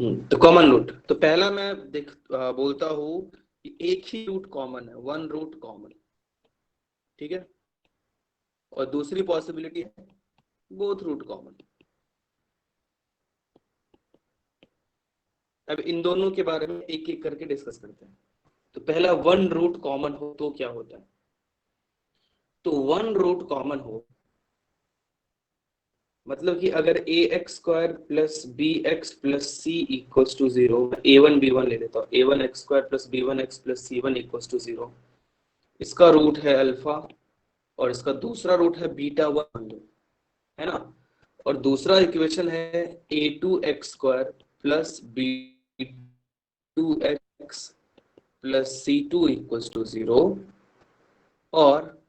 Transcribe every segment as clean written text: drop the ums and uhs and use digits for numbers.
तो common root, तो पहला मैं बोलता हूँ कि एक ही रूट कॉमन है, वन रूट कॉमन, ठीक है। और दूसरी पॉसिबिलिटी है बोथ रूट कॉमन। अब इन दोनों के बारे में एक एक करके डिस्कस करते हैं। तो पहला, वन रूट कॉमन हो तो क्या होता है। तो वन रूट कॉमन हो मतलब कि अगर A X square plus B X plus C equals to zero, A one B one ले लेता हूँ, A one X square plus B one X plus C one equals to zero, इसका root है alpha और इसका दूसरा root है beta one, है ना। और दूसरा इक्वेशन है A two X square plus B two X plus C two equals to zero, और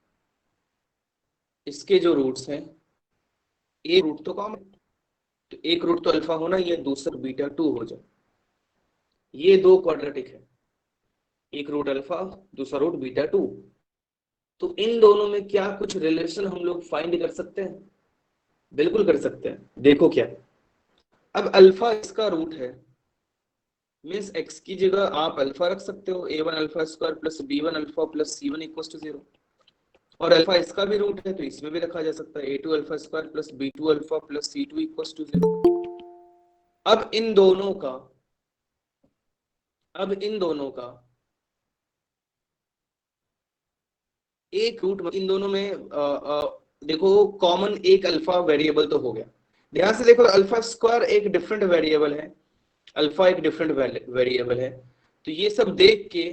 इसके जो रूट्स हैं, एक रूट तो कॉमन, तो एक रूट तो अल्फा होना, ये दूसरा बीटा टू हो जाए। ये दो क्वाड्रेटिक है, एक रूट अल्फा दूसरा रूट बीटा टू। तो इन दोनों में क्या कुछ रिलेशन हम लोग फाइंड कर सकते हैं? बिल्कुल कर सकते हैं। देखो क्या, अब अल्फा इसका रूट है, मीन्स एक्स की जगह आप अल्फा रख सकते हो, A one alpha square plus B one alpha plus C one equal to zero. और अल्फा इसका भी रूट है तो इसमें भी रखा जा सकता है, A two alpha square plus B two alpha plus C two equal to zero. अब इन दोनों का एक रूट, इन दोनों में देखो कॉमन एक अल्फा वेरिएबल तो हो गया। ध्यान से देखो, अल्फा स्क्वायर एक डिफरेंट वेरिएबल है, अल्फा एक डिफरेंट वेरिएबल है। तो ये सब देख के,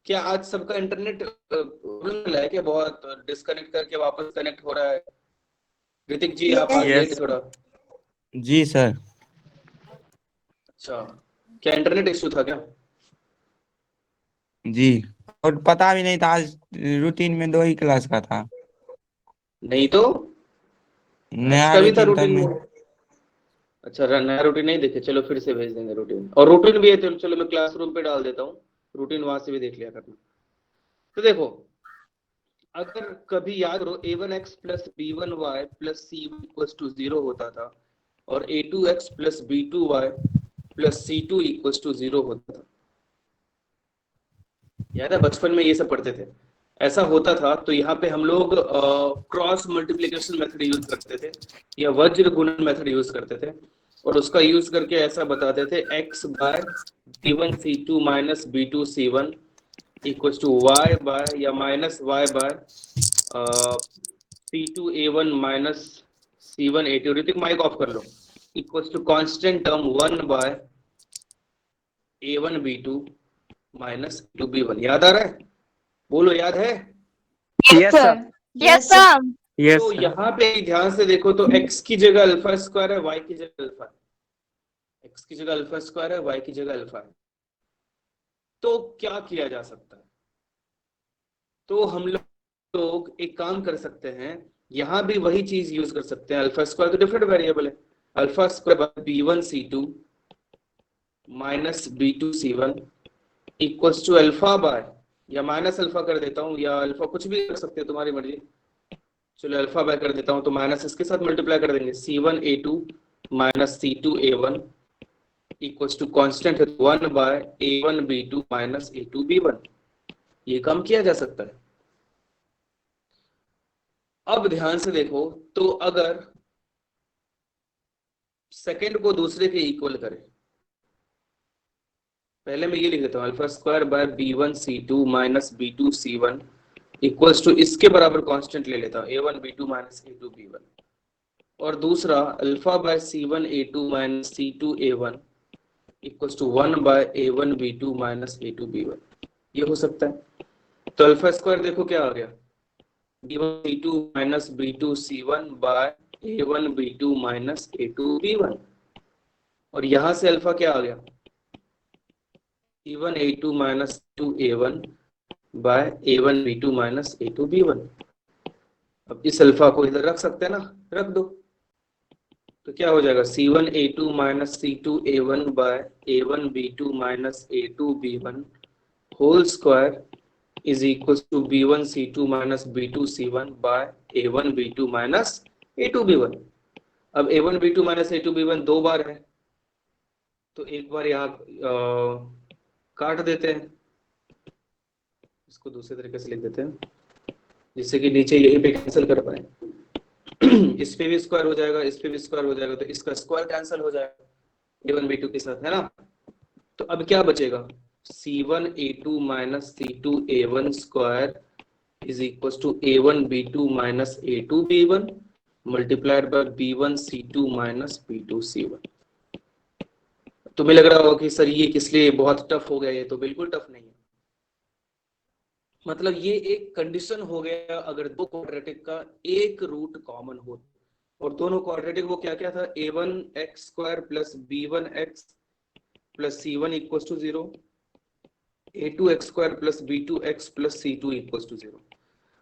क्या आज सबका इंटरनेट प्रॉब्लम है क्या? बहुत डिस्कनेक्ट करके वापस कनेक्ट हो रहा है। ऋतिक जी आप आइए यस थोड़ा। जी सर। अच्छा, क्या इंटरनेट इश्यू था क्या? जी, और पता भी नहीं था, आज रूटीन में 2 ही क्लास का था। नहीं तो मैथ्स नया का भी था रूटीन था रूटीन मैं। में। अच्छा, नया रूटीन नहीं देखे, चलो फिर से भेज देंगे रूटीन, और रूटीन भी है तो चलो मैं क्लासरूम पे डाल देता हूँ, रूटीन वहां से भी देख लिया करना। तो देखो, अगर कभी याद करो A one X plus B one Y plus C one equals to zero होता था, और A two X plus B two Y plus C two equals to zero होता था। याद है बचपन में ये सब पढ़ते थे, ऐसा होता था। तो यहाँ पे हम लोग क्रॉस मल्टीप्लिकेशन मेथड यूज करते थे, या वज्र गुणन मेथड यूज करते थे, और उसका यूज करके ऐसा बताते थे X by B one C two minus B two C one equal to Y by या minus Y by C two A one minus C one A two, Hrithik mike off कर लो, equal to constant term one by A one B two minus two B one. याद आ रहा है? बोलो, याद है? Yes sir. Yes sir. Yes तो सर। यहाँ पे ध्यान से देखो, तो x की जगह अल्फा स्क्वायर है, y की जगह अल्फा है, x की जगह अल्फा स्क्वायर है, y की जगह अल्फा है। तो क्या किया जा सकता है? तो हम लोग एक काम कर सकते हैं, यहाँ भी वही चीज यूज कर सकते हैं। अल्फा स्क्वायर तो डिफरेंट वेरिएबल है, alpha square by B one C two minus B two C one equals to alpha by, या माइनस अल्फा कर देता हूँ, या अल्फा कुछ भी कर सकते हो, तुम्हारी मर्जी। चलो अल्फा बाय कर देता हूँ, तो माइनस इसके साथ मल्टीप्लाई कर देंगे, C one A two minus C two A one equals to constant है one by A one B two minus A two B one. ये काम किया जा सकता है। अब ध्यान से देखो, तो अगर सेकंड को दूसरे के इक्वल करें, पहले मैं ये लिख देता हूँ, alpha square by B one C two minus B two C one equals to इसके बराबर कांस्टेंट ले लेता हूँ A one B two minus A two B one, और दूसरा alpha by C one A two minus C two A one equals to one by A one B two minus A two B one. ये हो सकता है। तो alpha square देखो क्या आ गया, B one B two minus B two C one by A one B two minus A two B one, और यहां से अल्फा क्या आ गया, A one A two minus two A one by A one B two minus A two B one. अब इस alpha को इधर रख सकते हैं ना, रख दो। तो क्या हो जाएगा, C one A two minus C two A one by A one B two minus A two B one whole square is equal to B one C two minus B two C one by A one B two minus A two B one. अब A one B two minus A two B one दो बार है, तो एक बार यहाँ काट देते हैं, इसको दूसरे तरीके से लिख देते हैं जिससे कि नीचे यहीं पे कैंसिल कर पाए। इस पे भी स्क्वायर हो जाएगा, इस पे भी स्क्वायर हो जाएगा, तो इसका स्क्वायर कैंसिल हो जाएगा a1 b2 के साथ, है ना। तो अब क्या बचेगा, c1 a2 minus c2 a1 square is equal to a1 b2 minus a2 b1 multiplied by b1 c2 minus b2 c1। तुम्हें लग रहा होगा कि सर ये किस लिए बहुत टफ हो गया, ये तो बिल्कुल टफ नहीं है। मतलब ये एक कंडीशन हो गया अगर दो क्वाड्रेटिक का एक रूट कॉमन हो, और दोनों क्वाड्रेटिक वो क्या क्या था, a1 x square plus b1 x plus c1 equal to 0, a2 x square plus b2 x plus c2 equal to 0।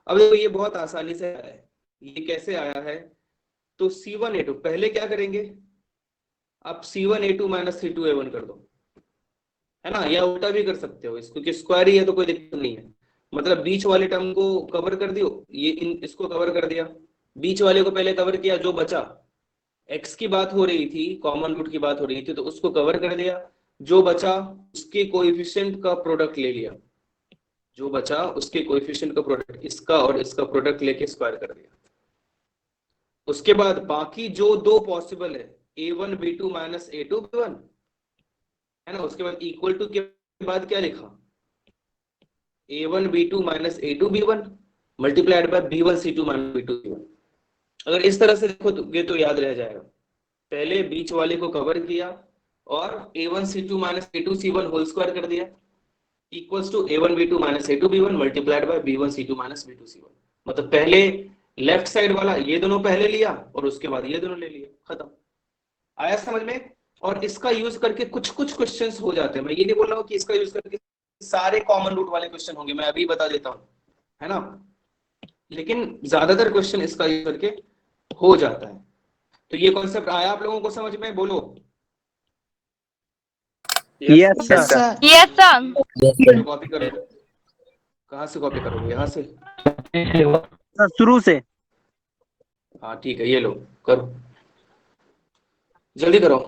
अब देखो ये बहुत आसानी से आया है, ये कैसे आया है, तो c1 a2 पहले क्या करेंगे, आप c1 a2 minus c2 a1 कर दो, है ना, या उल्टा भी कर सकते हो इसको, क्योंकि स्क्वायर ही है तो कोई दिक्कत नहीं है। मतलब बीच वाले टर्म को कवर कर दियो, ये इसको कवर कर दिया, बीच वाले को पहले कवर किया, जो बचा x की बात हो रही थी, कॉमन रूट की बात हो रही थी, तो उसको कवर कर दिया, जो बचा उसके कोएफिशिएंट का प्रोडक्ट ले लिया, जो बचा उसके कोएफिशिएंट का प्रोडक्ट, इसका और इसका प्रोडक्ट लेके स्क्वायर कर दिया। उसके बाद बाकी जो दो पॉसिबल है, a1 b2 minus a2 b1, है ना, उसके बाद इक्वल टू के बाद क्या लिखा, a1 b2 minus a2 b1 multiplied by b1 c2 minus b2 c1। अगर इस तरह से देखोगे तो याद रह जाएगा, पहले बीच वाले को कवर किया और a1 c2 minus a2 c1 whole square कर दिया, equals to a1 b2 minus a2 b1 multiplied by b1 c2 minus b2 c1। मतलब पहले लेफ्ट साइड वाला ये दोनों पहले लिया और उसके बाद ये दोनों ले लिए, खत्म। आया समझ में। और इसका यूज करके कुछ कुछ क्वेश्चंस हो जाते हैं, मैं ये नहीं बोल रहा हूँ कि इसका यूज करके सारे कॉमन रूट वाले क्वेश्चन होंगे, मैं अभी बता देता हूँ, है ना, लेकिन ज्यादातर क्वेश्चन इसका यूज करके हो जाता है। तो ये कॉन्सेप्ट आया आप लोगों को समझ में, बोलो। Yes sir. Yes sir. Copy करो, कहाँ से कॉपी करोगे, यहाँ से, सर शुरू से। हाँ ठीक है, ये लो करो, जल्दी करो।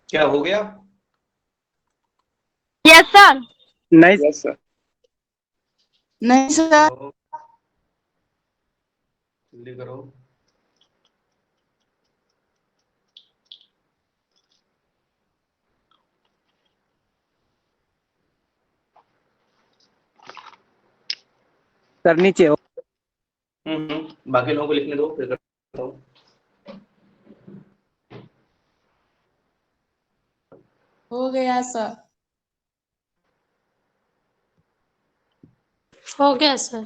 क्या हो गया, यस सर। नहीं यस सर। नहीं सर। जल्दी करो। सर नीचे हो। बाकी लोगों को लिखने दो, फिर करता हूँ। हो गया सर। हो गया सर।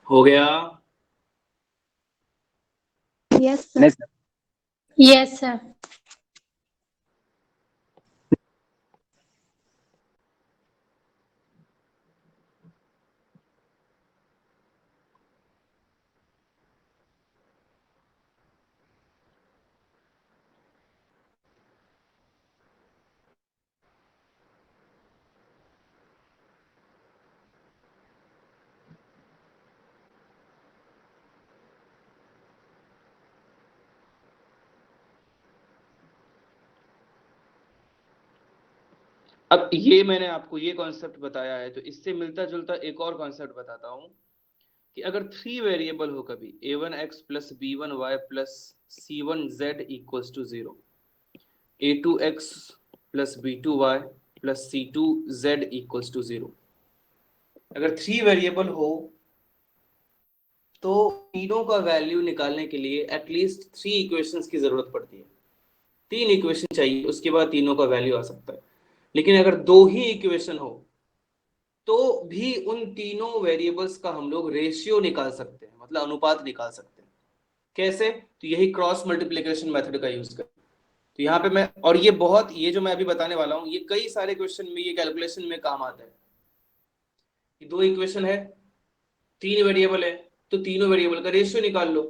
हो गया? Yes, sir. नहीं सर। Yes, sir. अब ये मैंने आपको ये कॉन्सेप्ट बताया है, तो इससे मिलता जुलता एक और कॉन्सेप्ट बताता हूं कि अगर 3 वेरिएबल हो कभी a1x plus b1y plus c1z equals to 0, a2x plus b2y plus c2z equals to 0, अगर 3 वेरिएबल हो तो तीनों का वैल्यू निकालने के लिए एटलीस्ट 3 इक्वेशंस की जरूरत पड़ती है। 3 इक्वेशन चाहिए, उसके बाद तीनों का वैल्यू आ सकता है। लेकिन अगर 2 ही इक्वेशन हो तो भी उन तीनों वेरिएबल्स का हम लोग रेशियो निकाल सकते हैं, मतलब अनुपात निकाल सकते हैं। कैसे? तो यही क्रॉस मल्टीप्लिकेशन मेथड का यूज कर। तो यहाँ पे मैं, और ये जो मैं अभी बताने वाला हूँ, ये कई सारे क्वेश्चन में, ये कैलकुलेशन में काम आता है। ये 2 इक्वेशन है, 3 वेरिएबल है, तो तीनों वेरिएबल का रेशियो निकाल लो।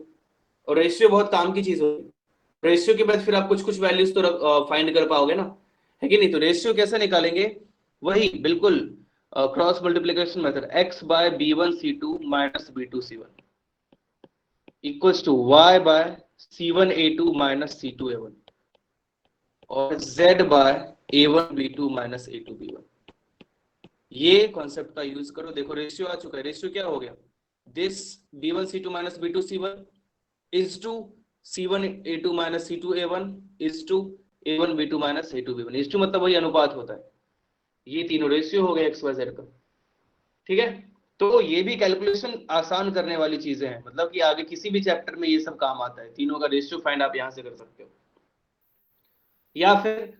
और रेशियो बहुत काम की चीज होती है। रेशियो के बाद फिर आप कुछ कुछ वैल्यूज तो फाइंड कर पाओगे ना, है कि नहीं? तो रेशियो कैसे निकालेंगे? वही बिल्कुल cross multiplication method, x by b1c2 minus b2c1 equals to y by c1a2 minus c2a1 और z bye a1b2 minus a2b1। ये कॉन्सेप्ट का यूज करो। देखो रेशियो आ चुका है। रेशियो क्या हो गया? This b1c2 minus b2c1 is to c1a2 minus c2a1 is to a1b2 minus a2b1। is to मतलब वही अनुपात होता है। ये तीनों रेशियो हो गए xyz का, ठीक है? तो ये भी कैलकुलेशन आसान करने वाली चीजें हैं, मतलब कि आगे किसी भी चैप्टर में ये सब काम आता है। तीनों का रेशियो फाइंड आप यहां से कर सकते हो, या फिर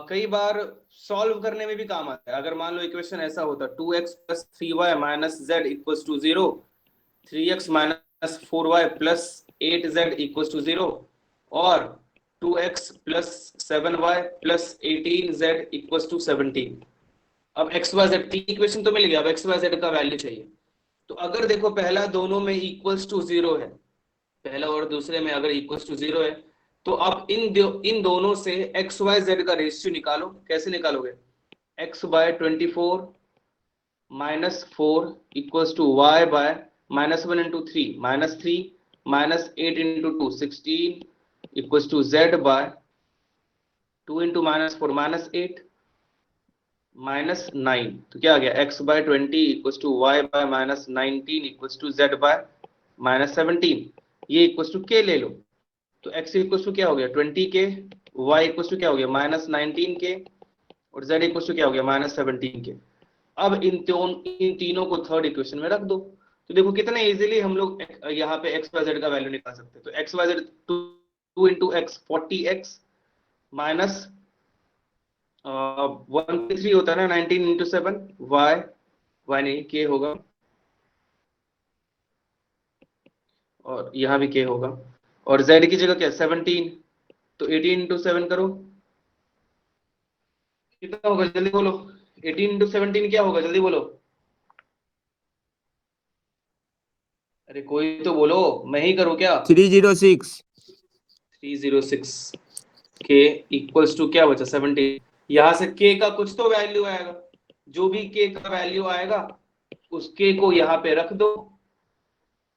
कई बार सॉल्व करने में भी काम आता है। अगर मान लो इक्वेशन ऐसा होता 2x plus 3y minus z equals to 0, 3x minus 4y plus 8z equals to 0 और 2x plus 7y plus 18z equals to 17। अब एक्स वाई जेड, तीन इक्वेशन तो मिल गया, अब एक्स वाई जेड का वैल्यू चाहिए। तो अगर देखो पहला दोनों में इक्वल्स टू 0 है, पहला और दूसरे में अगर इक्वल्स टू 0 है, तो अब इन दोनों से एक्स वाई जेड का रेशियो निकालो। कैसे निकालोगे? x by 24 minus 4 equals to y by minus 1 into 3 minus 3 minus 8 into 2 16 equals to z by 2 into minus 4 minus 8 minus 9। तो क्या आ गया? x by 20 equals to y by minus 19 equals to z by minus 17। ये equals to k ले लो, तो x equals to क्या हो गया? 20k, y इक्वल्स टू क्या हो गया? माइनस 19k और z इक्वल्स टू क्या हो गया? Minus 17k। अब इन तीनों को थर्ड इक्वेशन में रख दो। तो देखो कितने इजीली हम लोग यहाँ पे x वाई जेड का वैल्यू निकाल सकते हैं। तो x Y Z 2 into X 40x minus 1 3 होता है ना, 19 इंटू 7 y नहीं k होगा, और यहाँ भी k होगा, और z की जगह क्या? 17। तो 18 इंटू 7 करो, कितना होगा? जल्दी बोलो। 18 इंटू 17 क्या होगा? जल्दी बोलो। अरे कोई तो बोलो, मैं ही करूँ क्या? 306। 306 के इक्वल्स टू क्या बचा? 17। यहां से k का कुछ तो वैल्यू आएगा, जो भी k का वैल्यू आएगा उस k को यहाँ पे रख दो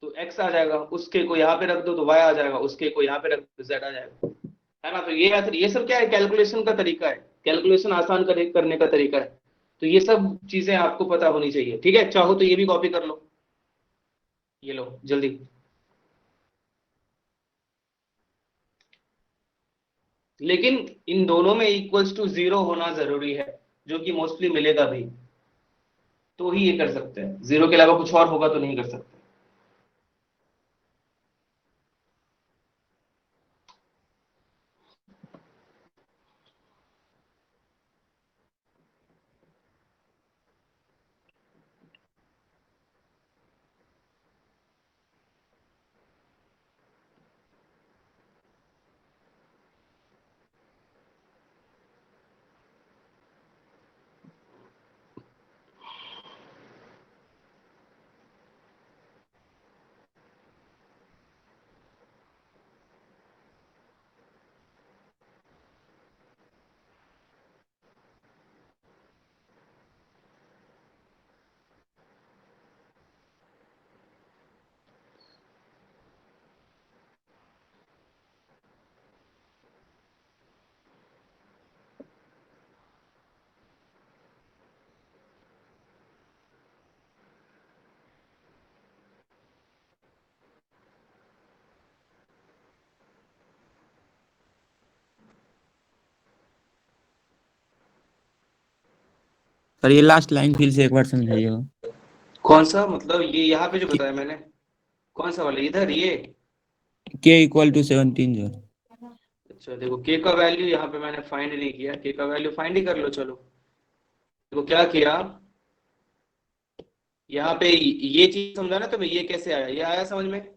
तो x आ जाएगा, उस k को यहाँ पे रख दो तो y आ जाएगा, उस k को यहाँ पे रख दो तो z आ जाएगा, है ना? तो ये सब क्या है? कैलकुलेशन का तरीका है, कैलकुलेशन आसान करने का तरीका है। तो ये सब चीजें आपको पता होनी चाहिए, ठीक है? चाहो तो ये भी कॉपी कर लो, ये लो जल्दी। लेकिन इन दोनों में इक्वल्स टू 0 होना जरूरी है, जो कि मोस्टली मिलेगा भी, तो ही ये कर सकते हैं। 0 के अलावा कुछ और होगा तो नहीं कर सकते। सर ये लास्ट लाइन फिर से एक बार समझाइएगा। कौन सा, मतलब ये यहाँ पे जो बताया मैंने, कौन सा वाला, इधर ये? के इक्वल टू 17 जो। अच्छा देखो, के का वैल्यू यहाँ पे मैंने फाइंड नहीं किया, के का वैल्यू फाइंड ही कर लो। चलो देखो क्या किया यहाँ पे, ये चीज समझा ना तुम्हें, ये कैसे आया, ये आया समझ में?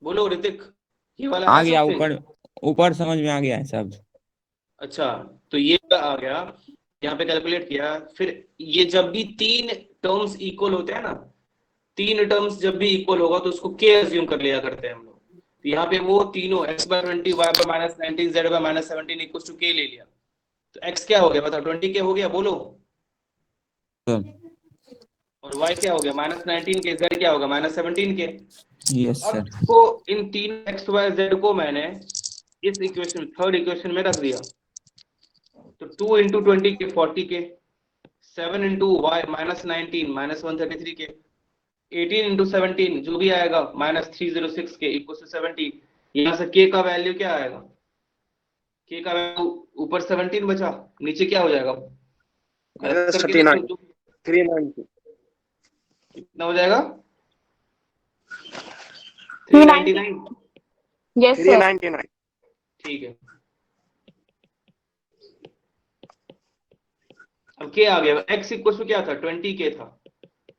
बोलो ऋतिक, ये वाला आ आया गया, समझ में? ऊपर ऊपर समझ में आ गया है सब। अच्छा, तो ये आ गया, यहाँ पे कैलकुलेट किया। फिर ये जब भी तीन टर्म्स इक्वल होते हैं ना, तीन टर्म्स जब भी इक्वल होगा तो उसको के अज्यूम कर लिया करते हैं हम लोग। तो यहाँ पे वो तीनों x/20, y/-19, z/-17 equal to के ले लिया। तो x क्या हो गया बताओ, 20 के हो गया, बोलो। सर और y क्या हो गया, -19 के, z क्या होगा, -17 के। यस अब सर। इसको, इन तीन x y z को मैंने इस इक्वेशन, थर्ड इक्वेशन में रख दिया। तो 2 × 20 के 40 के, 7 × y -19 -133 के, 18 × 17 जो भी आएगा -306 के इक्वल टू 70। यहाँ से k का वैल्यू क्या आएगा, k का वैल्यू ऊपर 17 बचा, नीचे क्या हो जाएगा, करके देखो 390। कितना हो जाएगा, 399। Yes, sir. 399। ठीक है, अब k आ गया, x इक्वल टू क्या था, 20 k था,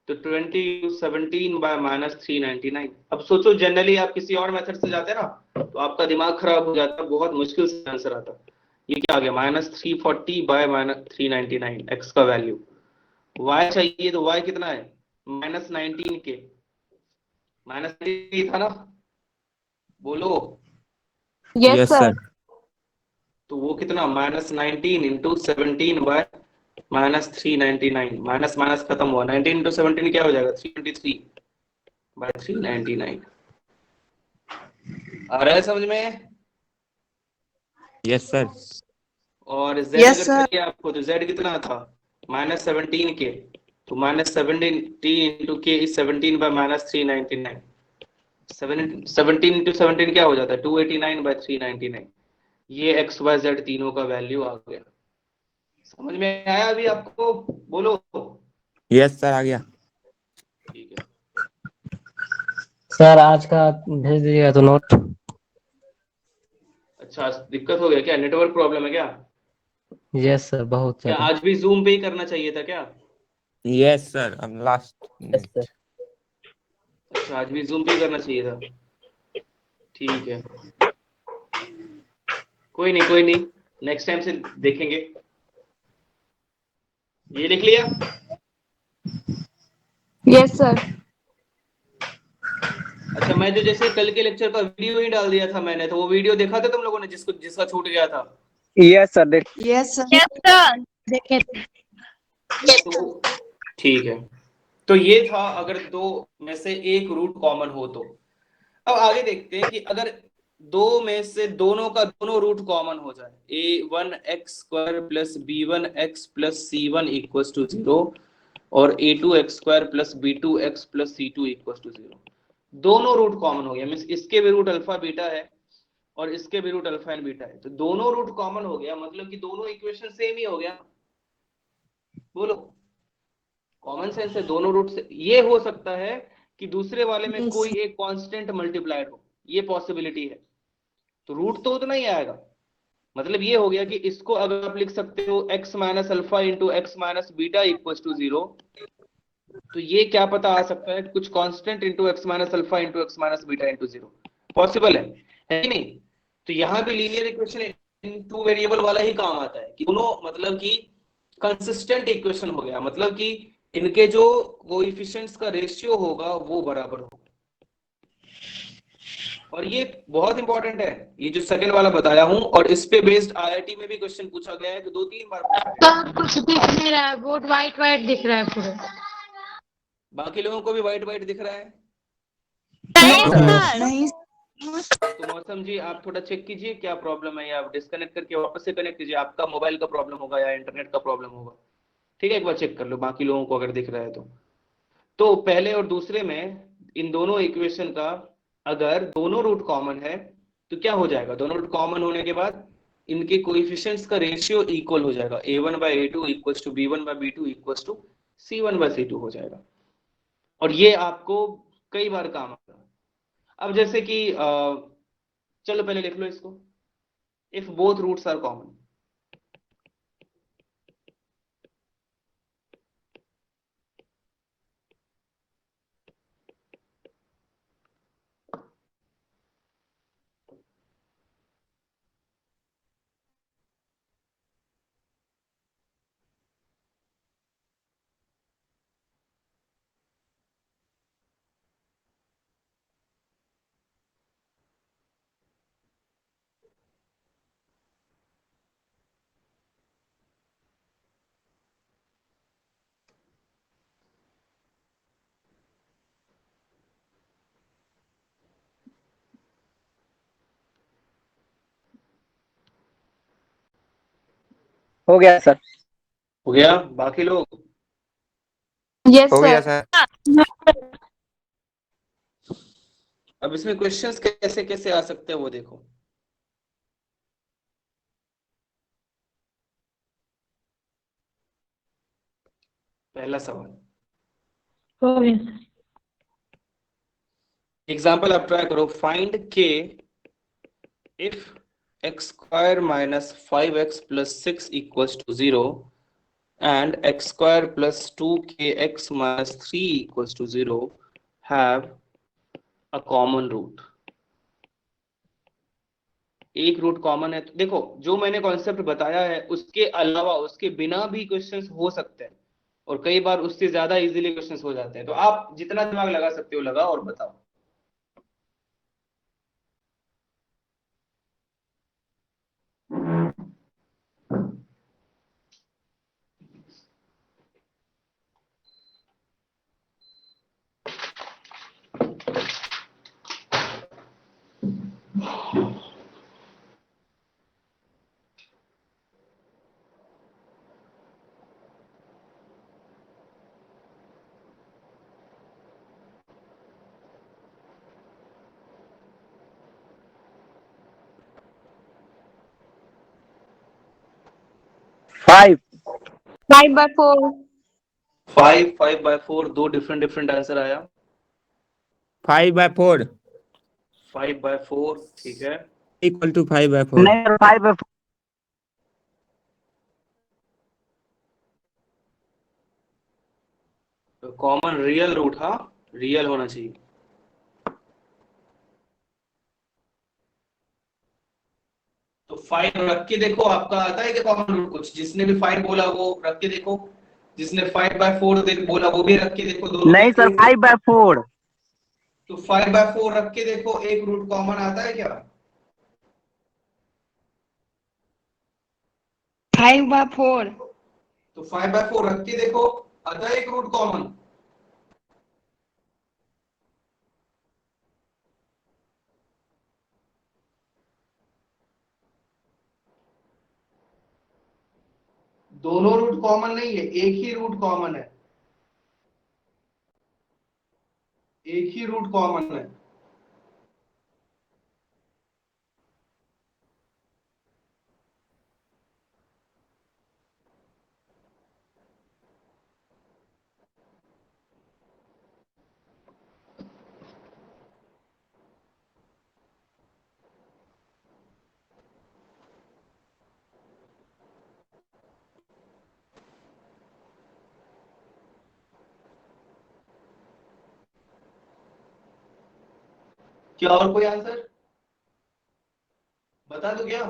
तो 20 × 17 बाय -399। अब सोचो जनरली आप किसी और मेथड से जाते ना तो आपका दिमाग खराब हो जाता, बहुत मुश्किल से आंसर आता। ये क्या आ गया, -340 बाय -399 x का वैल्यू। y चाहिए तो y कितना है, -19 के, -19 था ना, बोलो। Yes, yes sir. सर। तो वो कितना, -19 × 17 बाय -399, माइनस माइनस खत्म हुआ, 19 × 17 क्या हो जाएगा, 323 बाय 399। आ रहा है समझ में? Yes sir. और z Yes, अगर sir. चाहिए आपको तो z कितना था, -17 के, तो -17 × k इज 17 बाय -399। 17 × 17 क्या हो जाता है, 289 बाय 399। ये x y z तीनों का वैल्यू आ गया। समझ में आया अभी आपको, बोलो। यस सर आ गया। ठीक है, सर आज का भेज दीजिएगा तो नोट। अच्छा दिक्कत हो गया क्या, नेटवर्क प्रॉब्लम है क्या? यस सर, बहुत क्या ज्यादा। आज भी जूम पे ही करना चाहिए था क्या? यस सर, अब लास्ट। Yes sir. अच्छा आज भी जूम पे ही करना चाहिए था, ठीक है, कोई नहीं कोई नहीं, नेक्स्ट टाइम से देखेंगे। ये लिख लिया? Yes, sir. अच्छा, मैं जो जैसे कल के लेक्चर का वीडियो ही डाल दिया था मैंने, तो वो वीडियो देखा था तुम लोगों ने, जिसका छूट गया था? यस सर, देख। Yes, sir. Yes, sir. देखे थे। तो ठीक है, तो ये था अगर दो में से एक रूट कॉमन हो तो। अब आगे देखते हैं कि अगर दो में से दोनों का दोनों रूट कॉमन हो जाए, a1x² + b1x + c1 = 0 और a2x² + b2x + c2 = 0, दोनों रूट कॉमन हो गया, मींस इसके भी रूट अल्फा बीटा है और इसके भी रूट अल्फा एंड बीटा है, तो दोनों रूट कॉमन हो गया, मतलब कि दोनों इक्वेशन सेम ही हो गया। बोलो, कॉमन सेंस है, दोनों रूट से ये हो सकता है कि दूसरे वाले में Yes. कोई एक कांस्टेंट मल्टीप्लाइड हो, ये पॉसिबिलिटी है, तो रूट तो उतना ही आएगा। मतलब ये हो गया कि इसको अगर आप लिख सकते हो x - α × x - β = 0, तो ये क्या पता आ सकता है, कुछ कांस्टेंट × x - α × x - β = 0, पॉसिबल है कि नहीं? तो यहाँ भी linear equation in two variable वाला ही काम आता है कि दोनों मतलब कि कंसिस्टेंट इक्वेशन हो गया, मतलब कि इनके जो कोएफिशिएंट्स का रेशियो होगा वो बराबर होगा। और ये बहुत इंपॉर्टेंट है, ये जो सेकंड वाला बताया हूं, और इस पे बेस्ड आईआईटी में भी क्वेश्चन पूछा गया है, तो 2-3 बार पूछा गया है। तो कुछ दिख नहीं रहा है, बोर्ड व्हाइट व्हाइट दिख रहा है पूरा। बाकी लोगों को भी व्हाइट व्हाइट दिख रहा है? नहीं। तो मौसम जी आप थोड़ा चेक कीजिए क्या प्रॉब्लम है, या आप डिस्कनेक्ट करके वापस से कनेक्ट कीजिए, आपका मोबाइल का प्रॉब्लम होगा या इंटरनेट का प्रॉब्लम होगा, ठीक है, एक बार चेक कर लो बाकी लोगों को अगर दिख रहा है तो पहले और दूसरे में इन दोनों इक्वेशन का अगर दोनों रूट कॉमन है तो क्या हो जाएगा, दोनों रूट कॉमन होने के बाद इनके कोएफिशिएंट्स का रेशियो इक्वल हो जाएगा, a1/a2 equals to b1/b2 equals to c1/c2 हो जाएगा। और ये आपको कई बार काम आता है। अब जैसे कि चलो पहले लिख लो इसको, if both roots are common. हो गया सर। हो गया, बाकी लोग? यस हो गया सर। सर। अब इसमें क्वेश्चंस कैसे कैसे आ सकते हैं वो देखो। पहला सवाल, हो गया सर। एग्जाम्पल आप ट्राई करो, फाइंड के if x square minus 5x plus 6 equals to 0 and x square plus 2kx minus 3 equals to 0 have a common root। एक रूट कॉमन है, तो देखो जो मैंने कॉन्सेप्ट बताया है उसके अलावा उसके बिना भी क्वेश्चंस हो सकते हैं, और कई बार उससे ज्यादा इजीली क्वेश्चंस हो जाते हैं। तो आप जितना दिमाग लगा सकते हो लगाओ और बताओ। फाइव। 5/4। 5/4, दो डिफरेंट डिफरेंट आंसर आया। 5/4 5/4 ठीक है। Equal to 5/4। नहीं सर, 5 तो कॉमन रियल रूट, हाँ रियल होना चाहिए। तो 5 रख के देखो, आपका आता है क्या कॉमन रूट कुछ? जिसने भी 5 बोला वो रख के देखो, जिसने 5/4 बोला वो भी रख के देखो, दोनों नहीं में सर, एक। 5/4। तो 5/4 रख के देखो, एक रूट कॉमन आता है क्या? 5/4। तो 5/4 रख के देखो, आता है एक रूट कॉमन। दोनों रूट कॉमन नहीं है, एक ही रूट कॉमन है, एक ही रूट कॉमन है। क्या और कोई आंसर बता दो क्या?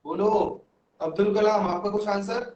बोलो, अब्दुल कलाम आपका कुछ आंसर?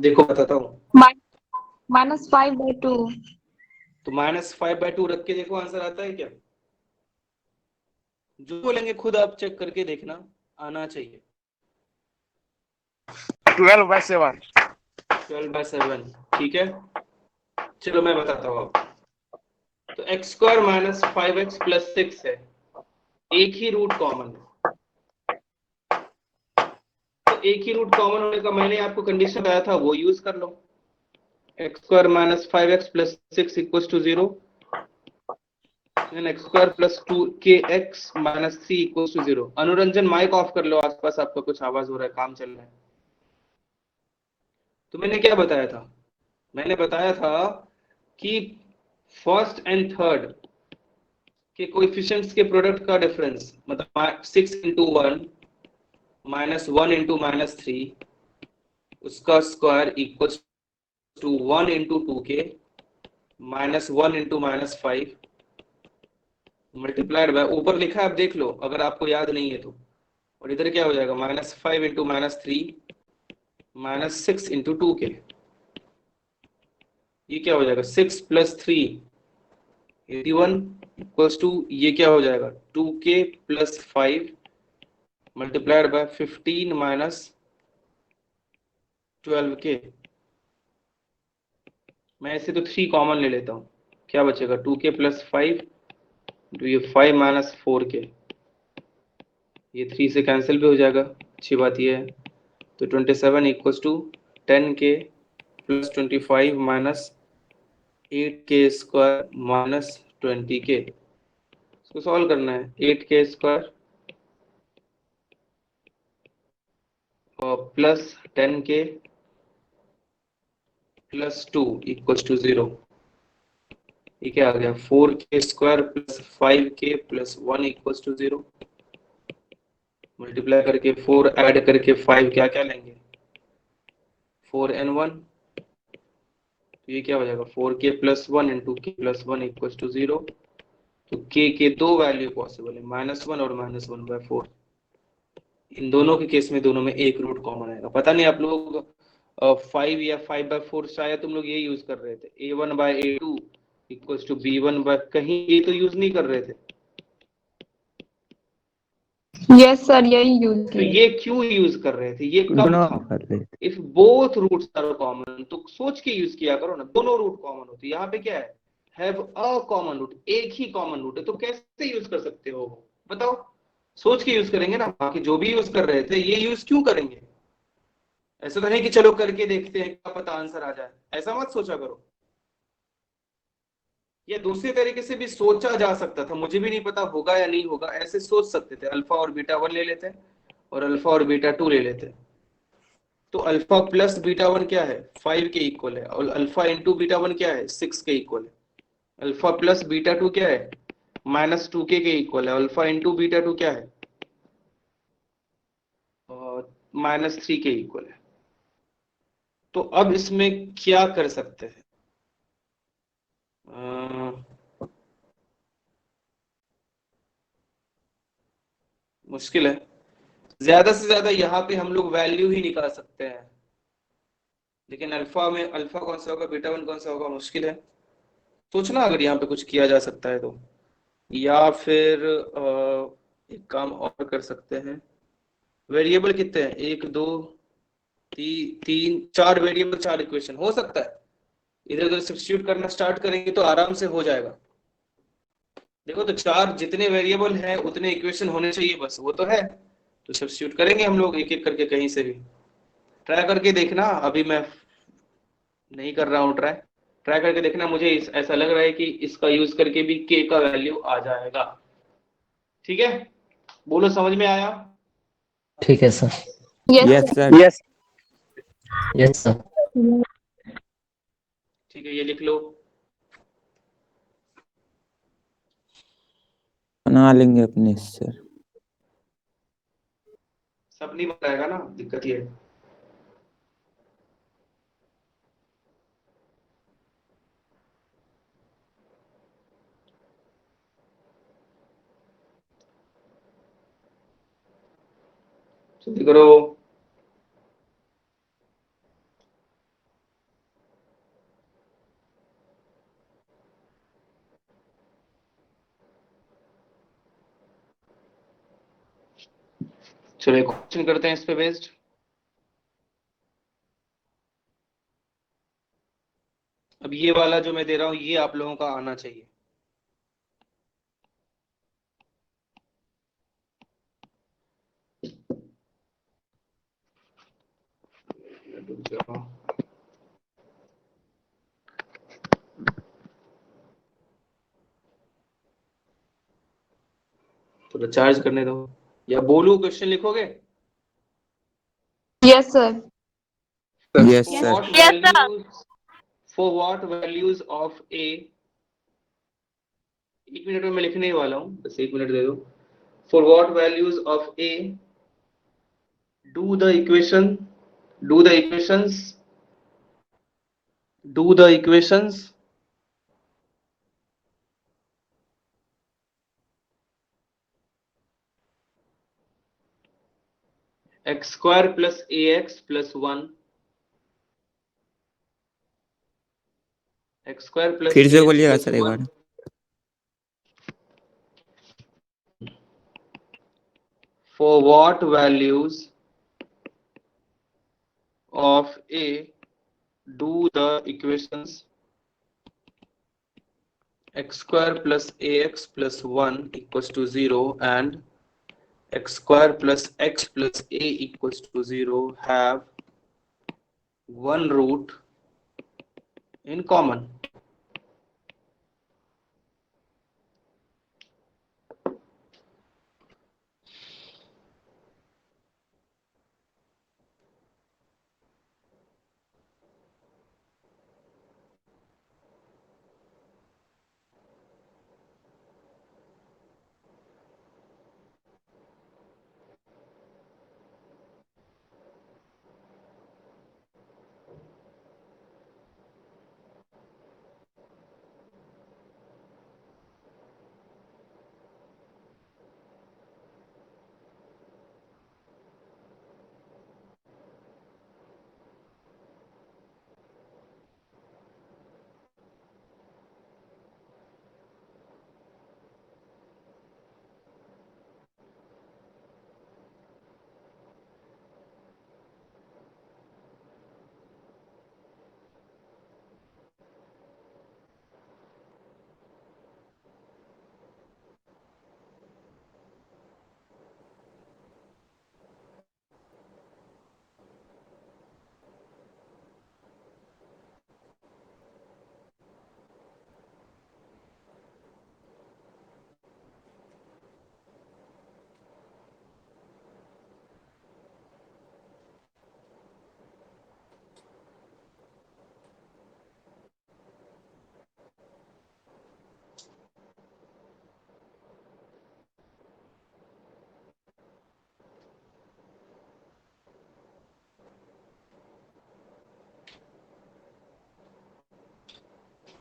देखो बताता हूँ। -5/2 तो -5/2 रख के देखो आंसर आता है क्या? जो बोलेंगे खुद आप चेक करके देखना, आना चाहिए। 12/7 12/7 ठीक है। चलो मैं बताता हूँ अब। तो x² - 5x + 6 है, एक ही रूट कॉमन है। तो एक ही रूट कॉमन होने का मैंने आपको कंडीशन बताया था, वो यूज कर लो। x² - 5x + 6 = 0, then x² + 2kx - 3 = 0। Anuranjan mic off कर लो, आसपास आपका कुछ आवाज हो रहा है, काम चल रहा है। तो मैंने क्या बताया था? मैंने बताया था कि फर्स्ट एंड थर्ड के कोएफिशिएंट्स के प्रोडक्ट का डिफरेंस, मतलब 6 × 1 -1 × -3, उसका square equals to 1 × 2k -1 × -5 multiplied by, ऊपर लिखा है आप देख लो अगर आपको याद नहीं है तो। और इधर क्या हो जाएगा? -5 × -3 -6 × 2k। ये क्या हो जाएगा? 6 + 3 81 इक्वल्स टू, ये क्या हो जाएगा? 2k + 5 multiplied bye 15 - 12k। मैं ऐसे तो 3 कॉमन ले लेता हूँ, क्या बचेगा? 2k + 5, तो ये 5 - 4k, ये 3 से कैंसिल भी हो जाएगा, अच्छी बात ये है। तो 27 equals to 10k + 25 - 8k² - 20k। इसको सॉल्व करना है। 8k² और प्लस 10k + 2 = 0। ये क्या आ गया? 4k² + 5k + 1 = 0। मल्टीप्लाई करके 4 ऐड करके 5 क्या क्या लेंगे? 4n1। तो ये क्या हो जाएगा? 4k + 1 × k + 1 = 0। तो k के दो वैल्यू पॉसिबल है, -1 और -1/4। इन दोनों के केस में दोनों में एक रूट कॉमन आएगा। पता नहीं आप लोग 5 या 5/4, शायद तुम लोग ये यूज कर रहे थे, a1/a2 = b1, कहीं ये तो यूज नहीं कर रहे थे। यस सर, यही यूज तो किए। ये क्यों यूज कर रहे थे? ये कब दोनों था? कर लेते। If both roots are common, तो सोच के यूज किया करो ना, दोनों रूट कॉमन होते। यहाँ पे क्या है? हैव अ कॉमन रूट, एक ही कॉमन रूट है, तो कैसे यूज कर सकते हो? बताओ। सोच के यूज करेंगे ना, बाकी जो भी यूज कर रहे थे ये यूज क्यों करेंगे? ऐसा तो नहीं कि चलो करके देखते हैं, क्या पता आंसर आ जाए, ऐसा मत सोचा करो। ये दूसरे तरीके से भी सोचा जा सकता था, मुझे भी नहीं पता होगा या नहीं होगा, ऐसे सोच सकते थे। अल्फा और बीटा 1 ले लेते और अल्फा और बीटा 2 ले लेते। तो अल्फा + बीटा 1 क्या है? 5 के इक्वल है। और अल्फा × बीटा 1 क्या है? 6 के इक्वल है। अल्फा + बीटा 2 क्या है? -2k के इक्वल है। अल्फा × बीटा 2 क्या है? -3 के इक्वल है। तो अब इसमें क्या कर सकते हैं? मुश्किल है। ज्यादा से ज्यादा यहाँ पे हम लोग वैल्यू ही निकाल सकते हैं, लेकिन अल्फा में अल्फा कौन सा होगा, बीटा 1 कौन सा होगा, मुश्किल है। सोचना अगर यहाँ पे कुछ किया जा सकता है तो। या फिर एक काम और कर सकते हैं। वेरिएबल कितने हैं? 1 2 3 4 वेरिएबल, 4 इक्वेशन हो सकता है। इधर उधर सब्स्टिट्यूट करना स्टार्ट करेंगे तो आराम से हो जाएगा। देखो तो 4 जितने वेरिएबल हैं उतने इक्वेशन होने चाहिए, बस वो तो है। तो सब्स्टिट्यूट करेंगे हम लोग एक एक करके, कहीं से भी ट्राई करके देखना। अभी मैं नहीं कर रहा हूँ ट्राई, ट्राई करके देखना। मुझे ऐसा लग रहा है कि इसका यूज करके भी k का वैल्यू आ जाएगा। ठीक है, बोलो समझ में आया? ठीक है sir. Yes yes sir. Sir. Yes. Yes sir. ठीक है, ये लिख लो। बना लेंगे अपने सर। सब नहीं बताएगा ना, दिक्कत ये है। जल्दी करो। चलो एक क्वेश्चन करते हैं इस पे बेस्ड। अब ये वाला जो मैं दे रहा हूं ये आप लोगों का आना चाहिए। रुक जाओ। थोड़ा चार्ज करने दो या बोलू क्वेश्चन लिखोगे? Yes, sir. Yes, For sir. what values, for what values of a, 1 minute में मैं लिखने ही वाला हूँ, बस 1 मिनट दे दो। For what values of a do the equations x square plus ax plus 1 x square plus फिर से ax बोलिएगा plus सर एक 1 बार। for what values of a do the equations x square plus ax plus 1 equals to 0 and x square plus x plus a equals to 0 have one root in common.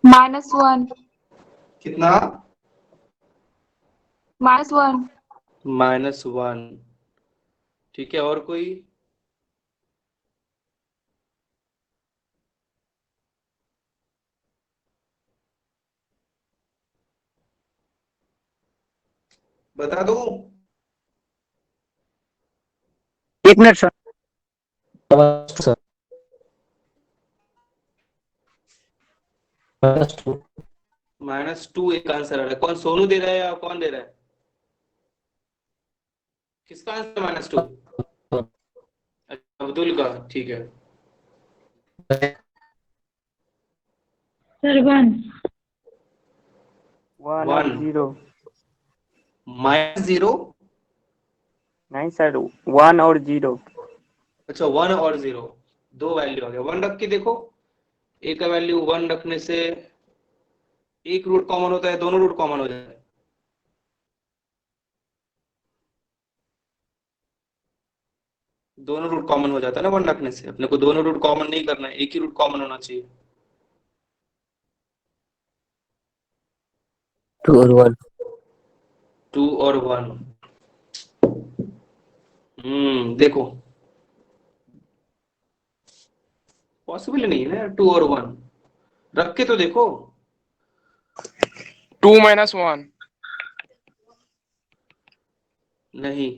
-1. कितना? -1. -1। ठीक है, और कोई? बता दो। 1 minute sir. Sir -2। -2 एक answer आ रहा है। कौन, सोनू दे रहा है या कौन दे रहा है? किसका आंसर -2? अब्दुल का, ठीक है। Sir, 1. 1 और 1 0। -0। नहीं सर, 1 और 0। अच्छा, 1 और 0, दो वैल्यू आ गया। 1 रख के देखो, एक का वैल्यू 1 रखने से एक रूट कॉमन होता है, दोनों रूट कॉमन हो जाता है। दोनों रूट कॉमन हो जाता है ना 1 रखने से। अपने को दोनों रूट कॉमन नहीं करना है, एक ही रूट कॉमन होना चाहिए। 2 और 1। 2 और 1। देखो पॉसिबल नहीं है ना 2 और 1, रख के तो देखो। 2 - 1। नहीं,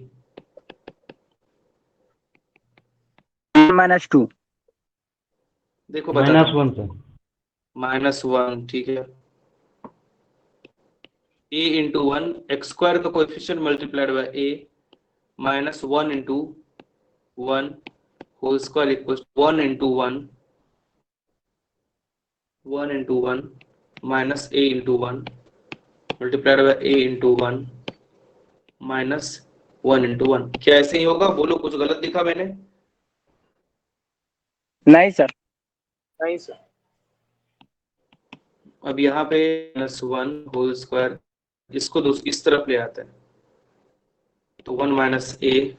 -2 देखो बता -1 सर। -1 ठीक है। a इंटू 1 एक्स स्क्वायर का coefficient multiplied by a -1 into 1 whole square equal 1 into 1 into 1 minus a into 1 multiplied by a into 1 minus 1 into 1। क्या ऐसे ही होगा? बोलो, कुछ गलत दिखा मैंने? नहीं सर। नहीं सर। अब यहाँ पे -1 होल स्क्वायर, इसको इस तरफ ले आता है तो 1 minus a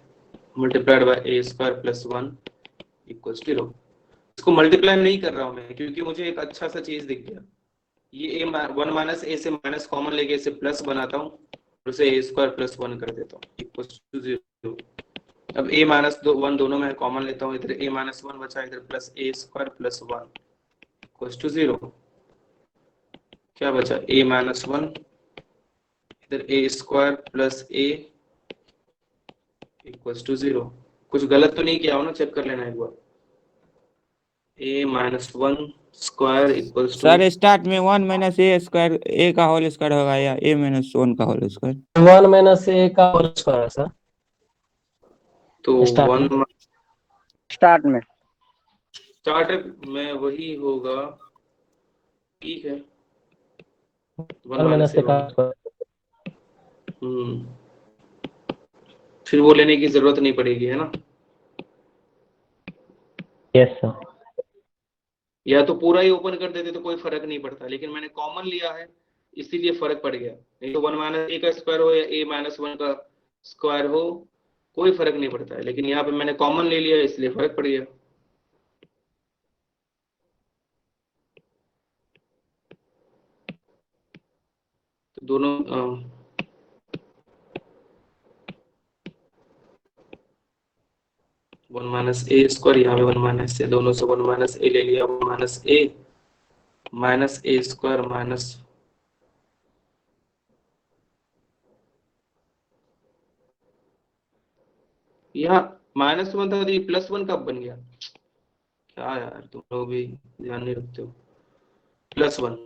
multiplied by a square plus 1 equals 0। इसको मल्टीप्लाई नहीं कर रहा हूँ मैं क्योंकि मुझे एक अच्छा सा चीज दिख गया। ये 1 माइनस a से माइनस कॉमन लेके इसे प्लस बनाता हूँ और उसे a स्क्वायर प्लस 1 कर देता हूँ इक्वल्स टू 0। अब a माइनस 1 दोनों में कॉमन लेता हूँ, इधर a माइनस 1 बचा, इधर plus a square plus 1 equals to 0। क्या बचा? a माइनस 1, इधर a square plus a equals to 0। कुछ गलत तो नहीं किया हो ना? चेक कर लेना एक बार। a minus 1 square equals to sir start में 1 माइनस ए स्क्वायर ए का होल स्क्वायर होगा या a माइनस 1 का होल स्क्वायर? 1 माइनस a का होल स्क्वायर है सर। तो स्टार्ट 1 स्टार्ट में वही होगा। ठीक है, 1 1 माइनस माइनस a का a। फिर वो लेने की जरूरत नहीं पड़ेगी, है ना? Yes sir. या तो पूरा ही ओपन कर देते तो कोई फर्क नहीं पड़ता, लेकिन मैंने कॉमन लिया है इसीलिए फर्क पड़ गया। नहीं तो 1 माइनस a का स्क्वायर हो या a माइनस 1 का स्क्वायर हो, कोई फर्क नहीं पड़ता है, लेकिन यहाँ पे मैंने कॉमन ले लिया इसलिए फर्क पड़ गया। तो दोनों 1 माइनस a स्क्वायर, यहाँ पे 1 माइनस a, दोनों से 1 माइनस a ले लिया, 1 माइनस a स्क्वायर माइनस यहाँ -1 था तो ये +1 कब बन गया? क्या यार, तुम लोग भी ध्यान नहीं रखते हो। +1।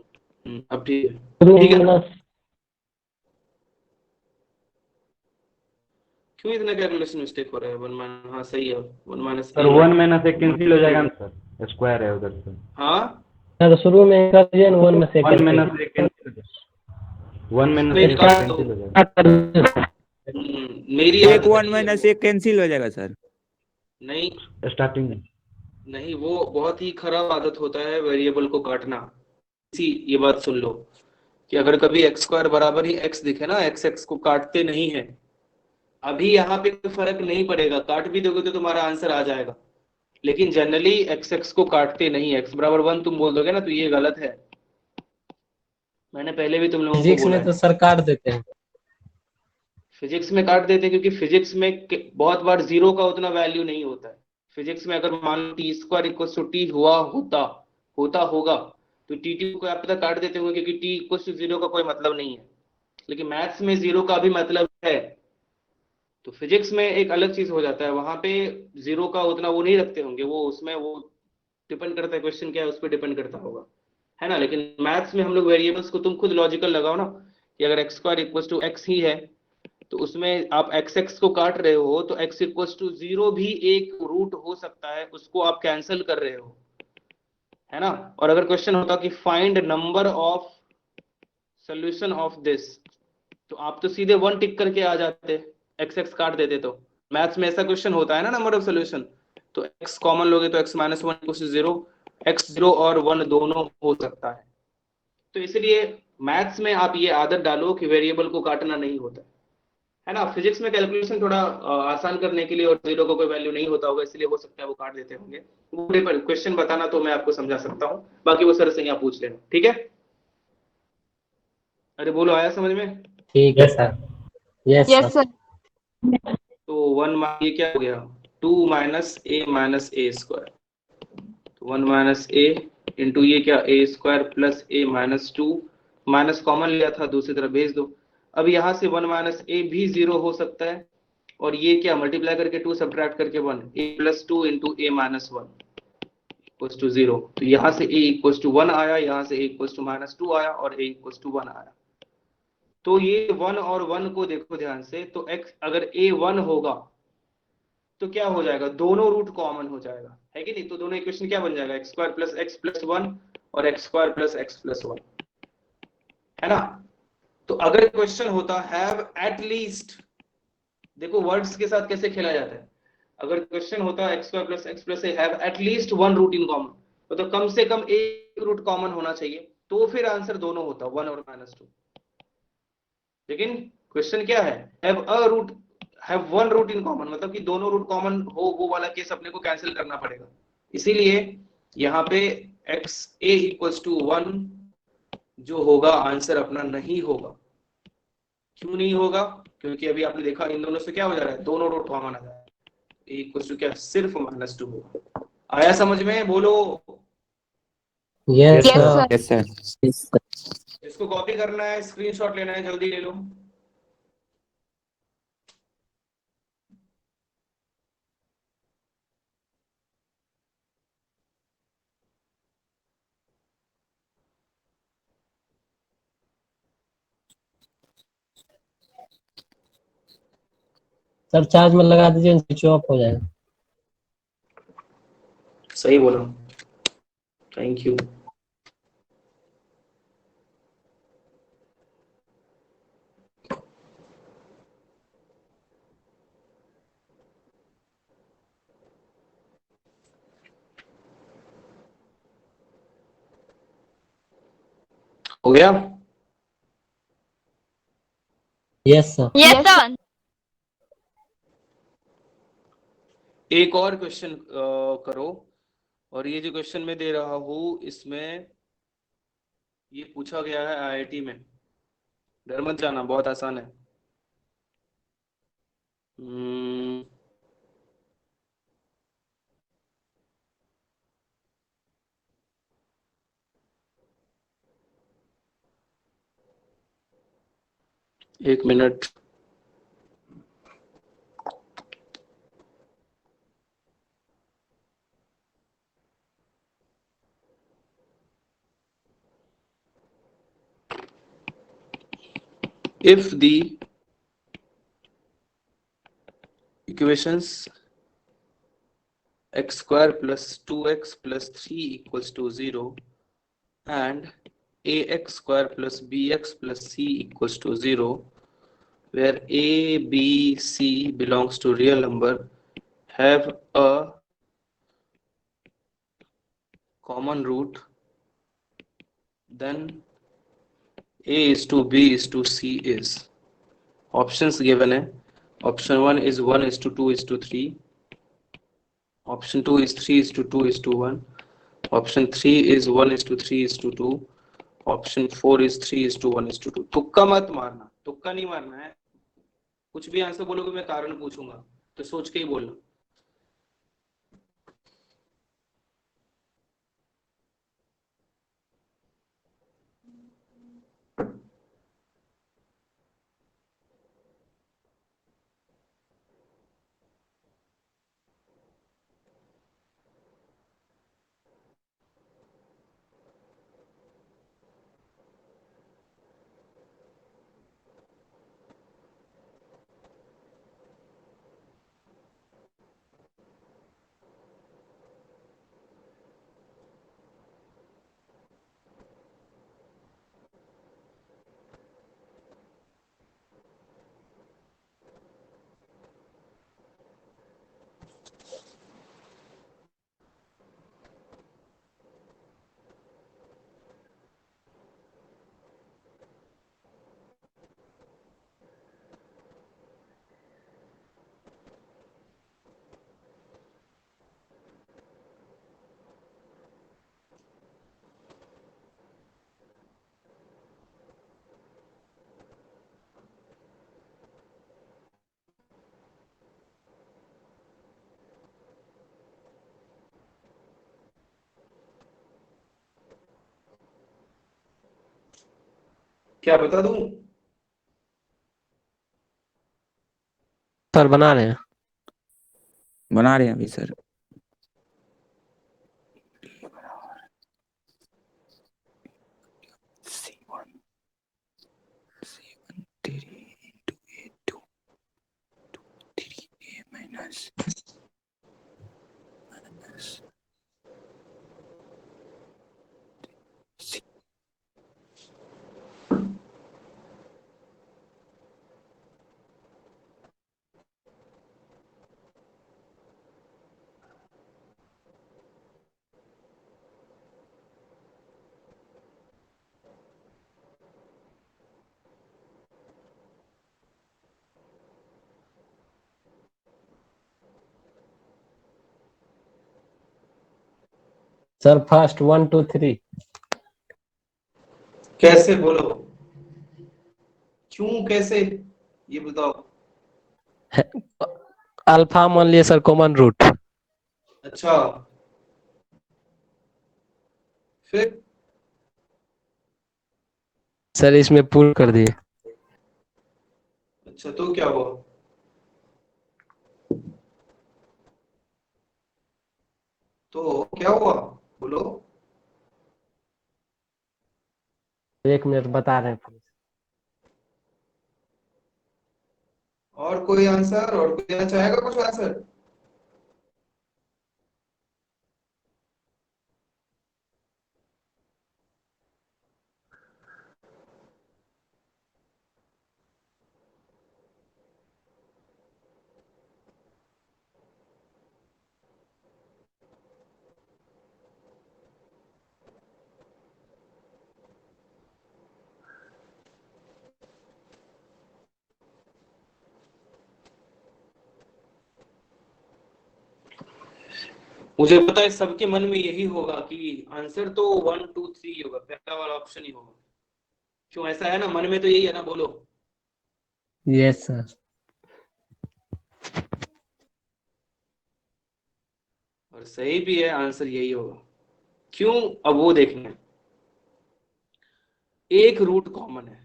अब ठीक है, ठीक है ना? क्यों इतना कैलकुलेशन मिस्टेक हो रहा है? 1 माइनस, हाँ सही है। 1 minus sir 1 minus a cancel हो जाएगा ना सर, स्क्वायर है उधर से। हाँ तो शुरू में कर दिया 1 में से 1 माइनस a कैंसिल हो जाएगा, 1 माइनस नहीं, a कर दो। कैंसिल हो जाएगा। मेरी एक आदत 1 नहीं है माइनस वो। एक कैंसिल हो जाएगा सर। नहीं स्टार्टिंग में नहीं, वो बहुत ही खराब आदत होता है वेरिएबल को काटना। ये बात सुन लो कि अगर कभी एक्स स्क्वायर बराबर ही एक्स दिखे ना, एक्स एक्स को काटते नहीं है। अभी यहाँ पे कोई फर्क नहीं पड़ेगा, काट भी दोगे तो तुम्हारा आंसर आ जाएगा, लेकिन जनरली एक्स एक्स को काटते नहीं। एक्स बराबर 1 तुम बोल दोगे ना, तो ये गलत है। मैंने पहले भी तुम लोगों को फिजिक्स बोला में तो है। सर काट देते हैं। फिजिक्स में काट देते हैं क्योंकि फिजिक्स में बहुत बार जीरो का उतना वैल्यू नहीं होता है। फिजिक्स में अगर मान लो T square equal to T होता होगा तो टी टी को आप पता काट देते होंगे क्योंकि टी इक्वल टू 0 का कोई मतलब नहीं है, लेकिन मैथ्स में 0 का भी मतलब है। तो फिजिक्स में एक अलग चीज हो जाता है, वहां पे 0 का उतना वो नहीं रखते होंगे, वो उसमें वो डिपेंड करता है क्वेश्चन क्या है उस पर डिपेंड करता होगा, है ना? लेकिन मैथ्स में हम लोग वेरिएबल्स को, तुम खुद लॉजिकल लगाओ ना कि अगर X square equal to X ही है तो उसमें आप एक्स एक्स को काट रहे हो तो एक्स इक्वल टू 0 भी एक रूट हो सकता है, उसको आप कैंसिल कर रहे हो, है ना? और अगर क्वेश्चन होता कि find number of solution of this, तो आप तो सीधे 1 टिक करके आ जाते, एक्स एक्स काट देते। तो मैथ्स में ऐसा क्वेश्चन होता है ना, नंबर ऑफ सोल्यूशन, तो एक्स कॉमन लोगे तो X minus 1 equal to 0, X 0 और 1 दोनों हो सकता है। तो इसलिए मैथ्स में आप ये आदत डालो कि वेरिएबल को काटना नहीं होता है ना? फिजिक्स में कैलकुलेशन थोड़ा आसान करने के लिए और 0 का कोई वैल्यू नहीं होता होगा, इसलिए हो सकता है वो काट देते होंगे। वो क्वेश्चन बताना तो मैं आपको समझा सकता हूँ, बाकी वो सर से यहाँ पूछ लेना, ठीक है? अरे बोलो, आया समझ में? ठीक है sir. Yes yes sir. Sir. तो 1 ये क्या हो गया? 2 माइनस ए स्क्वायर, तो 1 माइनस ए इंटू ये क्या, ए स्क्वायर प्लस ए माइनस 2, माइनस कॉमन लिया था दूसरी तरफ भेज दो। अब यहाँ से 1 माइनस ए भी 0 हो सकता है और ये क्या मल्टीप्लाई करके 2 सब्ट्रैक्ट करके 1, a plus 2 into A minus 1 equals to 0। तो यहाँ से a इक्वल्स टू 1 आया, यहाँ से a इक्वल्स टू माइनस 2 आया और a इक्वल्स टू 1 आया। तो ये 1 और 1 को देखो ध्यान से, तो x अगर a 1 होगा तो क्या हो जाएगा, दोनों रूट कॉमन हो जाएगा, है कि नहीं। तो दोनों इक्वेशन क्या बन जाएगा, x square plus X plus 1 और x square plus X plus 1, है ना। तो अगर क्वेश्चन होता हैव एट लीस्ट, देखो वर्ड्स के साथ कैसे खेला जाता है, अगर क्वेश्चन होता है X square plus X plus A have at least one root in common, तो कम से कम एक रूट कॉमन होना चाहिए, तो फिर आंसर दोनों होता 1 और -2। लेकिन क्वेश्चन क्या है, have one root in common, मतलब कि दोनों रूट कॉमन हो, वो वाला केस अपने को कैंसिल करना पड़ेगा। इसीलिए यहाँ पे एक्स ए इक्वल्स टू 1 जो होगा आंसर अपना नहीं होगा। क्यों नहीं होगा, क्योंकि अभी आपने देखा इन दोनों से क्या हो जा रहा है, दोनों रूट कॉमन आ जा रहा है, ए इक्वल्स टू क्या, सिर्फ -2 होगा। आया समझ में, बोलो। Yes Yes, sir. sir. Yes sir. इसको कॉपी करना है, स्क्रीनशॉट लेना है, जल्दी ले लो। सर चार्ज में लगा दीजिए, स्विच ऑफ हो जाएगा। सही बोला, थैंक यू। हो गया। Yes sir. Yes, sir. एक और क्वेश्चन करो, और ये जो क्वेश्चन मैं दे रहा हूं इसमें ये पूछा गया है आईआईटी में, डर मत जाना, बहुत आसान है। हम्म, एक minute. if the equations x square plus 2x plus 3 equals to 0 and ax square plus bx plus c equals to 0, where a, b, c belongs to real number, have a common root, then a is to b is to c is, options given है, option 1 is 1 is to 2 is to 3, option 2 is 3 is to 2 is to 1, option 3 is 1 is to 3 is to 2, option 4 is 3 is to 1 is to 2। तुक्का मत मारना, तुक्का नहीं मारना है, कुछ भी आंसर बोलोगे मैं कारण पूछूंगा, तो सोच के ही बोलना। क्या बता दूं, सर बना रहे हैं। बना रहे हैं अभी sir. C1 3 into A2 3A minus C. Sir first 1 2 3 कैसे बोलो, क्यों कैसे, ये बताओ। अल्फा मान लिए सर कॉमन रूट। अच्छा, फिर सर इसमें पूर्ण कर दिए। अच्छा तो क्या हुआ? तो क्या हुआ, बोलो। 1 मिनट बता रहे हैं। और कोई आंसर, और कोई देना चाहेगा कुछ आंसर? मुझे पता है सबके मन में यही होगा कि आंसर तो 1 2 3 होगा, पहला वाला ऑप्शन ही होगा। क्यों, ऐसा है ना, मन में तो यही है ना, बोलो। Yes sir. और सही भी है, आंसर यही होगा। क्यों, अब वो देखना है। एक रूट कॉमन है।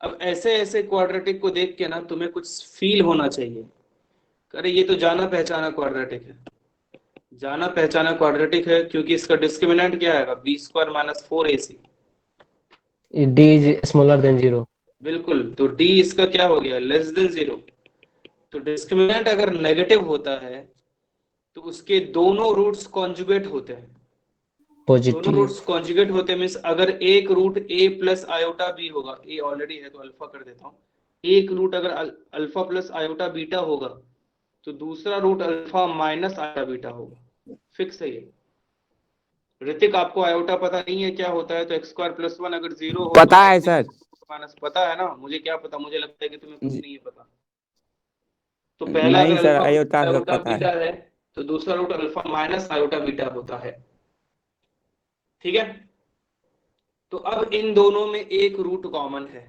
अब ऐसे ऐसे क्वाड्रेटिक को देख के ना तुम्हें कुछ फील होना चाहिए, अरे ये तो जाना पहचाना क्वाड्रेटिक है। जाना पहचाना क्वाड्रेटिक है क्योंकि इसका डिस्क्रिमिनेंट क्या आएगा, B square minus 4ac। D is smaller than 0। बिल्कुल, तो डी इसका क्या हो गया, लेस देन 0। तो डिस्क्रिमिनेंट अगर नेगेटिव होता है तो उसके दोनों रूट्स कॉन्जुगेट होते हैं। दोनों पॉजिटिव। रूट्स कॉन्जुगेट होते मींस अगर एक root a plus iota B होगा, a ऑलरेडी है तो अल्फा कर देता हूं, एक रूट अगर अल्फा प्लस आयोटा बीटा होगा तो दूसरा root alpha minus iota beta होगा। फिक्स है ये। ऋतिक, आपको आयोटा पता नहीं है क्या होता है, तो एक्स स्क्वायर प्लस 1 अगर 0 हो पता तो है x सर। माइनस, पता है ना, मुझे क्या पता, मुझे लगता है कि तुम्हें कुछ नहीं है पता। तो पहला नहीं अगर सर, अल्फा प्लस आयोटा सब आयोटा पता बीटा है। है तो दूसरा root alpha minus iota beta होता है। ठीक है, तो अब इन दोनों में एक रूट कॉमन है,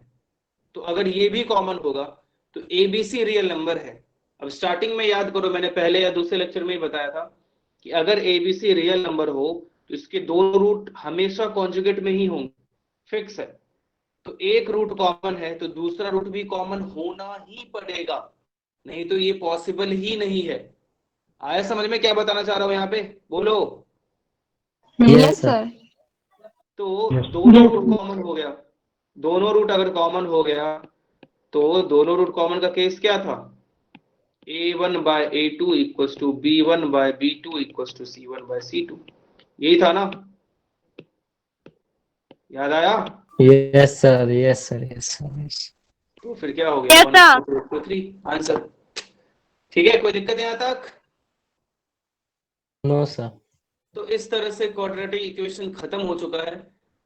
तो अगर ये भी कॉमन होगा तो एबीसी रियल नंबर है। अब स्टार्टिंग में याद करो, मैंने पहले या दूसरे लेक्चर में ही बताया था कि अगर एबीसी रियल नंबर हो तो इसके दोनों रूट हमेशा कॉन्जुगेट में ही होंगे, फिक्स है। तो एक रूट कॉमन है तो दूसरा रूट भी कॉमन होना ही पड़ेगा, नहीं तो ये पॉसिबल ही नहीं है। आया समझ में क्या बताना चाह रहा हूं यहाँ पे, बोलो। Yes sir. तो दोनों रूट कॉमन हो गया, दोनों रूट अगर कॉमन हो गया तो दोनों रूट कॉमन का केस क्या था, a1 by a2 equals to b1 by b2 equals to c1 by c2। यही था ना, याद आया? Yes sir yes sir yes sir. तो फिर क्या हो गया, 1 2 3 आंसर। ठीक है, कोई दिक्कत यहाँ तक? No sir. तो इस तरह से क्वाड्रेटिक इक्वेशन खत्म हो चुका है,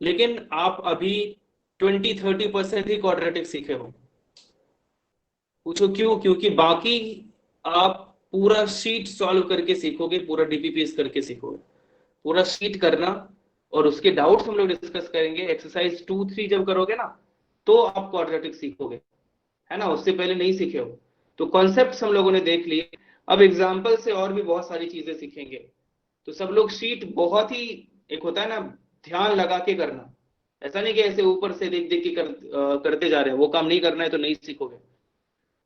लेकिन आप अभी 20-30% ही क्वाड्रेटिक सीखे हो। पूछो क्यों, क्योंकि बाकी आप पूरा शीट सॉल्व करके सीखोगे, पूरा डीपीपीएस करके सीखोगे, पूरा शीट करना, और उसके डाउट्स हम लोग डिस्कस करेंगे। एक्सरसाइज 2-3 जब करोगे ना तो आप क्वाड्रेटिक सीखोगे, है ना, उससे पहले नहीं सीखे हो। तो कॉन्सेप्ट्स हम लोगों ने देख लिए, अब एग्जाम्पल से और भी बहुत सारी चीजें सीखेंगे। तो सब लोग शीट बहुत ही, एक होता है ना, ध्यान लगा के करना, ऐसा नहीं कि ऐसे ऊपर से देख देख के करते जा रहे हैं, वो काम नहीं करना है तो नहीं सीखोगे।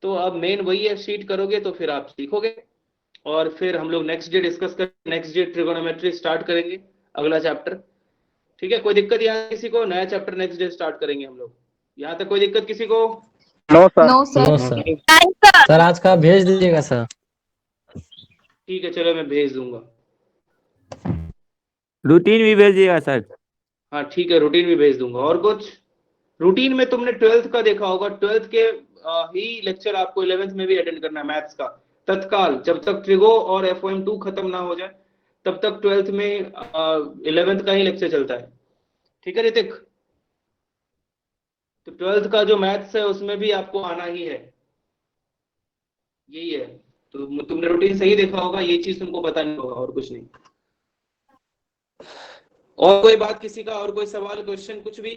तो अब मेन वही है, शीट करोगे तो फिर आप सीखोगे और फिर हम लोग नेक्स्ट डे डिस्कस करेंगे, नेक्स्ट डे ट्रिगोनोमेट्री स्टार्ट करेंगे अगला चैप्टर। ठीक है, कोई दिक्कत यहाँ किसी को? नया चैप्टर नेक्स्ट डे स्टार्ट करेंगे हम लोग। यहाँ तक कोई दिक्कत किसी को? No sir. No sir. No sir. Sir आज का भेज दीजिएगा सर। ठीक है, चलो मैं भेज दूंगा। रूटीन भी भेजिएगा सर। हाँ ठीक है, रूटीन भी भेज दूंगा। और कुछ? रूटीन में तुमने 12th का देखा होगा, 12th के ही लेक्चर आपको 11th में भी अटेंड करना है मैथ्स का तत्काल। जब तक ट्रिगो और FOM2 खत्म ना हो जाए तब तक 12th में 11th का ही लेक्चर चलता है। ठीक है ऋतिक? तो 12th का जो मैथ्स है उसमें भी आपको आना ही है, यही है। तो तुमने रूटीन सही देखा होगा, ये चीज तुमको पता नहीं होगा और कुछ नहीं। और कोई बात किसी का? और कोई सवाल, क्वेश्चन, कुछ भी?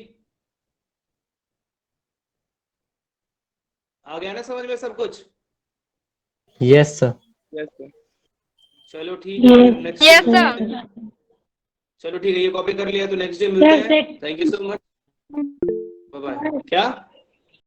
आ गया ना समझ में सब कुछ? Yes sir. Yes sir. चलो ठीक है, नेक्स्ट यस सर। चलो ठीक है, ये कॉपी कर लिया तो नेक्स्ट डे मिलते हैं। Thank you so much, bye bye. क्या?